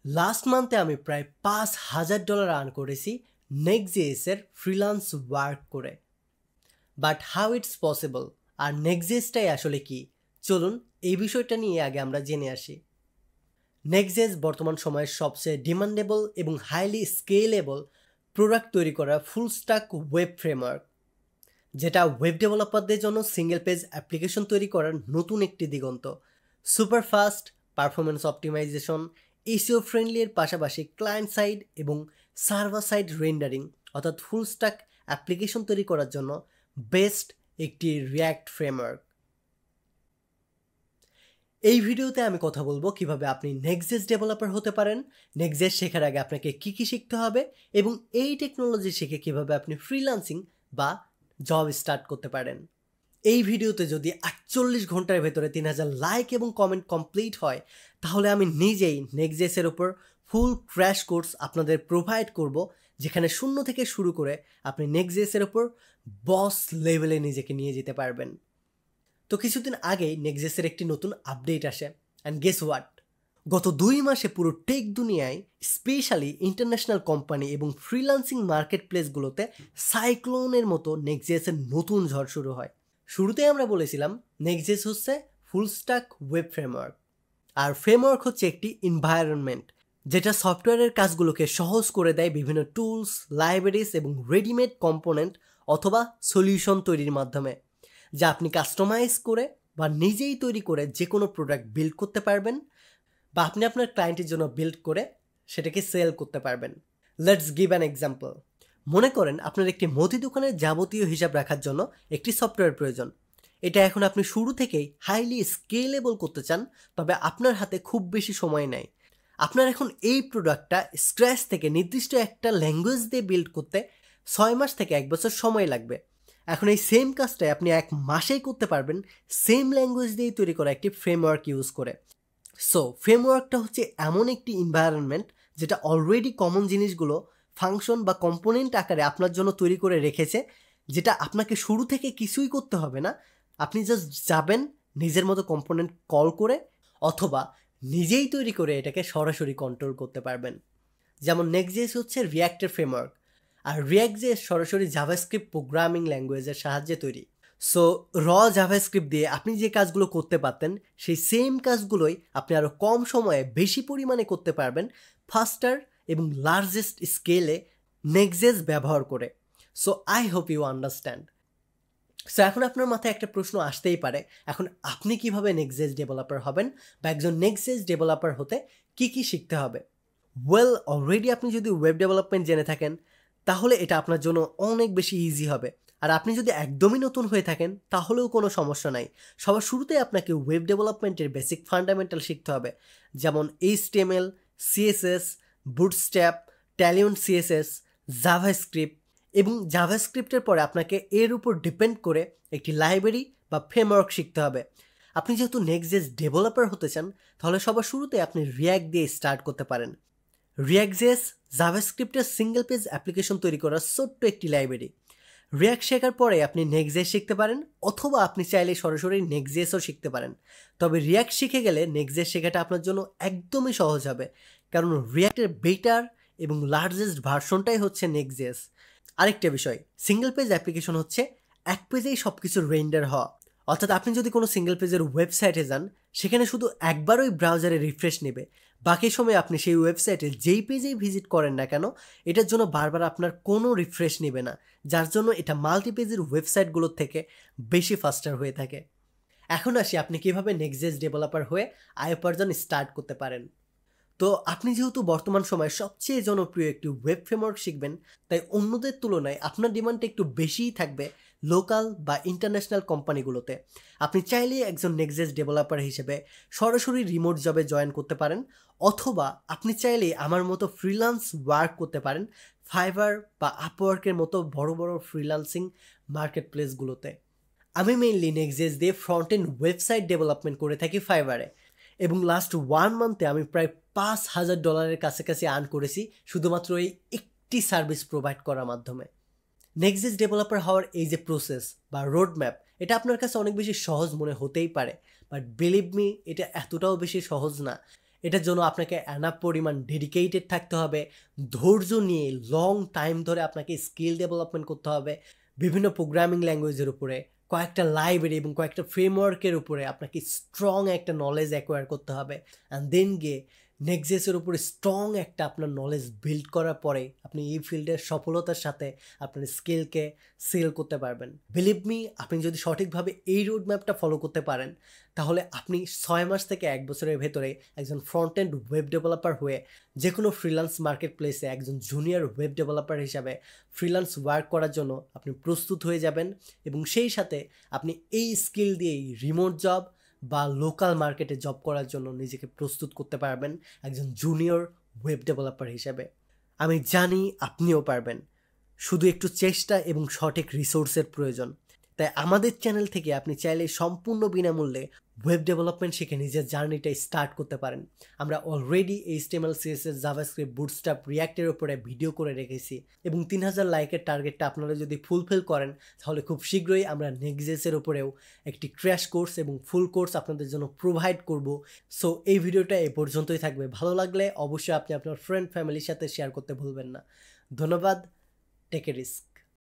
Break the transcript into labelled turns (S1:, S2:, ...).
S1: Last মান্থে আমি প্রায় $৫,০০০ earn করেছি নেক্সট.js এর ফ্রিল্যান্স ওয়ার্ক করে। বাট হাউ ইটস পসিবল আর নেক্সট.jsটাই আসলে কি, চলুন এই বিষয়টা নিয়ে আগে আমরা জেনে আসি। নেক্সট.js বর্তমান সময়ের সবচেয়ে ডিমান্ডেবল এবং হাইলি স্কেলেবল প্রোডাক্ট তৈরি করা ফুল স্ট্যাক ওয়েব ফ্রেমওয়ার্ক, যেটা ওয়েব ডেভেলপারদের জন্য সিঙ্গেল পেজ অ্যাপ্লিকেশন তৈরি করার নতুন একটি দিগন্ত। Super fast, performance optimisation, SEO friendly এর পাশাপাশি ক্লায়েন্ট সাইড এবং সার্ভার সাইড রেন্ডারিং অর্থাৎ ফুল স্ট্যাক অ্যাপ্লিকেশন তৈরি করার জন্য বেস্ট একটি রিয়্যাক্ট ফ্রেমওয়ার্ক। এই ভিডিওতে আমি কথা বলবো কিভাবে আপনি নেক্সট.js ডেভেলপার হতে পারেন, নেক্সট.js শেখার আগে আপনাকে কি শিখতে হবে এবং এই টেকনোলজি শিখে কিভাবে আপনি ফ্রিল্যান্সিং বা জব স্টার্ট করতে পারেন। এই ভিডিওতে যদি ৪৮ ঘন্টার ভেতরে ৩,০০০ লাইক এবং কমেন্ট কমপ্লিট হয়, তাহলে আমি নিজেই নেক্সট.js এর উপর ফুল ক্র্যাশ কোর্স আপনাদের প্রোভাইড করব, যেখানে শূন্য থেকে শুরু করে আপনি নেক্সট.js এর উপর বস লেভেলে নিজেকে নিয়ে যেতে পারবেন। তো কিছুদিন আগেই নেক্সট.js এর একটি নতুন আপডেট আসে, অ্যান্ড গেস হোয়াট, গত ২ মাসে পুরো টেক দুনিয়ায় স্পেশালি ইন্টারন্যাশনাল কোম্পানি এবং ফ্রিল্যান্সিং মার্কেট প্লেসগুলোতে সাইক্লোনের মতো নেক্সট.js এর নতুন ঝড় শুরু হয়। শুরুতে আমরা বলেছিলাম নেক্সট.js হচ্ছে ফুল স্ট্যাক ওয়েব ফ্রেমওয়ার্ক, আর ফ্রেমওয়ার্ক হচ্ছে একটি এনভায়রনমেন্ট যেটা সফটওয়্যারের কাজগুলোকে সহজ করে দেয় বিভিন্ন টুলস, লাইব্রেরিজ এবং রেডিমেড কম্পোনেন্ট অথবা সলিউশন তৈরির মাধ্যমে, যা আপনি কাস্টমাইজ করে বা নিজেই তৈরি করে যে কোনো প্রোডাক্ট বিল্ড করতে পারবেন, বা আপনি আপনার ক্লায়েন্টের জন্য বিল্ড করে সেটাকে সেল করতে পারবেন। Let's give an example. মনে করেন আপনার একটি মুদি দোকানের যাবতীয় হিসাব রাখার জন্য একটি সফটওয়্যার প্রয়োজন। এটা এখন আপনি শুরু থেকেই হাইলি স্কেলেবল করতে চান, তবে আপনার হাতে খুব বেশি সময় নেই। আপনার এখন এই প্রোডাক্টটা স্ক্র্যাচ থেকে নির্দিষ্ট একটা ল্যাঙ্গুয়েজ দিয়ে বিল্ড করতে ৬ মাস থেকে ১ বছর সময় লাগবে। এখন এই সেম কাজটাই আপনি ১ মাসেই করতে পারবেন সেম ল্যাঙ্গুয়েজ দিয়ে তৈরি করা একটি ফ্রেমওয়ার্ক ইউজ করে। সো ফ্রেমওয়ার্কটা হচ্ছে এমন একটি এনভায়রনমেন্ট যেটা অলরেডি কমন জিনিসগুলো ফাংশন বা কম্পোনেন্ট আকারে আপনার জন্য তৈরি করে রেখেছে, যেটা আপনাকে শুরু থেকে কিছুই করতে হবে না। আপনি জাস্ট যাবেন নিজের মতো কম্পোনেন্ট কল করে, অথবা নিজেই তৈরি করে এটাকে সরাসরি কন্ট্রোল করতে পারবেন। যেমন নেক্সট.js হচ্ছে রিয়্যাক্টের ফ্রেমওয়ার্ক, আর রিয়্যাক্ট.js সরাসরি জাভাস্ক্রিপ্ট প্রোগ্রামিং ল্যাঙ্গুয়েজের সাহায্যে তৈরি। সো জাভাস্ক্রিপ্ট দিয়ে আপনি যে কাজগুলো করতে পারতেন সেই সেম কাজগুলোই আপনি আরও কম সময়ে বেশি পরিমাণে করতে পারবেন ফাস্টার এবং লার্জেস্ট স্কেলে নেক্সট.js ব্যবহার করে। So I hope you understand. So এখন আপনার মাথায় একটা প্রশ্ন আসতেই পারে, এখন আপনি কিভাবে নেক্সট.js ডেভেলপার হবেন বা একজন নেক্সট.js ডেভেলপার হতে কি শিখতে হবে? ওয়েল, অলরেডি আপনি যদি ওয়েব ডেভেলপমেন্ট জেনে থাকেন তাহলে এটা আপনার জন্য অনেক বেশি ইজি হবে। আর আপনি যদি একদমই নতুন হয়ে থাকেন তাহলেও কোনো সমস্যা নাই। সবার শুরুতে আপনাকে ওয়েব ডেভেলপমেন্টের বেসিক ফান্ডামেন্টাল শিখতে হবে, যেমন HTML, CSS, Bootstrap, Tailwind CSS, JavaScript, এবং জাভাস্ক্রিপ্টের পরে আপনাকে এর উপর ডিপেন্ড করে একটি লাইব্রেরি বা ফ্রেমওয়ার্ক শিখতে হবে। আপনি যেহেতু নেক্সট.js ডেভেলপার হতে চান তাহলে সবার শুরুতে আপনি রিয়্যাক্ট দিয়ে স্টার্ট করতে পারেন। রিয়্যাক্ট.js জাভাস্ক্রিপ্টের সিঙ্গেল পেজ অ্যাপ্লিকেশন তৈরি করার ছোট্ট একটি লাইব্রেরি। রিয়্যাক্ট শেখার পরে আপনি নেক্সট.js শিখতে পারেন, অথবা আপনি চাইলে সরাসরি নেক্সট.jsও শিখতে পারেন। তবে রিয়্যাক্ট শিখে গেলে নেক্সট.js শেখাটা আপনার জন্য একদমই সহজ হবে, কারণ রিয়্যাক্টের বেটার এবং লার্জেস্ট ভার্সনটাই হচ্ছে নেক্সট.js। আরেকটা বিষয়, সিঙ্গেল পেজ অ্যাপ্লিকেশন হচ্ছে এক পেজেই সব কিছু রেন্ডার হওয়া, অর্থাৎ আপনি যদি কোনো সিঙ্গেল পেজের ওয়েবসাইটে যান সেখানে শুধু একবারই ব্রাউজারে রিফ্রেশ নেবে, বাকি সময় আপনি সেই ওয়েবসাইটে যেই পেজেই ভিজিট করেন না কেন এটার জন্য বারবার আপনার কোনো রিফ্রেশ নেবে না, যার জন্য এটা মাল্টি পেজের ওয়েবসাইটগুলোর থেকে বেশি ফাস্টার হয়ে থাকে। এখন আসি আপনি কীভাবে নেক্সট.js ডেভেলপার হয়ে আয় উপার্জন স্টার্ট করতে পারেন। তো আপনি যেহেতু বর্তমান সময়ে সবচেয়ে জনপ্রিয় একটি ওয়েব ফ্রেমওয়ার্ক শিখবেন, তাই অন্যদের তুলনায় আপনার ডিমান্ডটা একটু বেশিই থাকবে লোকাল বা ইন্টারন্যাশনাল কোম্পানিগুলোতে। আপনি চাইলেই একজন নেক্সট.js ডেভেলপার হিসেবে সরাসরি রিমোট জবে জয়েন করতে পারেন, অথবা আপনি চাইলেই আমার মতো ফ্রিল্যান্স ওয়ার্ক করতে পারেন ফাইবার বা আপওয়ার্কের মতো বড় বড় ফ্রিল্যান্সিং মার্কেট প্লেসগুলোতে। আমি মেইনলি নেক্সট.js দিয়ে ফ্রন্ট এন্ড ওয়েবসাইট ডেভেলপমেন্ট করে থাকি ফাইবারে, এবং লাস্ট 1 মান্থে আমি প্রায় $৫,০০০ কাছাকাছি আর্ন করেছি শুধুমাত্র এই একটি সার্ভিস প্রোভাইড করার মাধ্যমে। নেক্সট.js ডেভেলপার হওয়ার এই যে প্রসেস বা রোড ম্যাপ, এটা আপনার কাছে অনেক বেশি সহজ মনে হতেই পারে, বাট বিলিভ মি এটা এতটাও বেশি সহজ না। এটার জন্য আপনাকে এনাফ পরিমাণ ডেডিকেটেড থাকতে হবে, ধৈর্য নিয়ে লং টাইম ধরে আপনাকে স্কিল ডেভেলপমেন্ট করতে হবে। বিভিন্ন প্রোগ্রামিং ল্যাঙ্গুয়েজের উপরে, কয়েকটা লাইব্রেরি এবং কয়েকটা ফ্রেমওয়ার্কের উপরে আপনাকে স্ট্রং একটা নলেজ অ্যাকোয়ার করতে হবে। অ্যান্ড দেন গিয়ে নেক্সট উপরে স্ট্রং একটা আপনার নলেজ বিল্ড করার পরে আপনি এই ফিল্ডের সফলতার সাথে আপনার স্কিলকে সেল করতে পারবেন। বিলিভ মি, আপনি যদি সঠিকভাবে এই রোড ম্যাপটা ফলো করতে পারেন তাহলে আপনি 6 মাস থেকে 1 বছরের ভেতরে একজন ফ্রন্ট এন্ড ওয়েব ডেভেলপার হয়ে যে কোনো ফ্রিল্যান্স মার্কেট প্লেসে একজন জুনিয়র ওয়েব ডেভেলপার হিসাবে ফ্রিল্যান্স ওয়ার্ক করার জন্য আপনি প্রস্তুত হয়ে যাবেন। এবং সেই সাথে আপনি এই স্কিল দিয়েই রিমোট জব বা লোকাল মার্কেটে জব করার জন্য নিজেকে প্রস্তুত করতে পারবেন একজন জুনিয়র ওয়েব ডেভেলপার হিসেবে। আমি জানি আপনিও পারবেন, শুধু একটু চেষ্টা এবং সঠিক রিসোর্সের প্রয়োজন। তাই আমাদের চ্যানেল থেকে আপনি চাইলে সম্পূর্ণ বিনামূল্যে ওয়েব ডেভেলপমেন্ট শিখে নিজের জার্নিটা স্টার্ট করতে পারেন। আমরা already HTML, CSS, JavaScript, Bootstrap, রিয়াক্টের উপরে ভিডিও করে রেখেছি এবং 3000 লাইকের টার্গেটটা আপনারা যদি ফুলফিল করেন তাহলে খুব শীঘ্রই আমরা নেক্সট.js-এর উপরেও একটি ক্র্যাশ কোর্স এবং ফুল কোর্স আপনাদের জন্য প্রোভাইড করব। সো এই ভিডিওটা এই পর্যন্তই থাকবে। ভালো লাগলে অবশ্যই আপনি আপনার ফ্রেন্ড ফ্যামিলির সাথে শেয়ার করতে ভুলবেন না। ধন্যবাদ। Take a risk.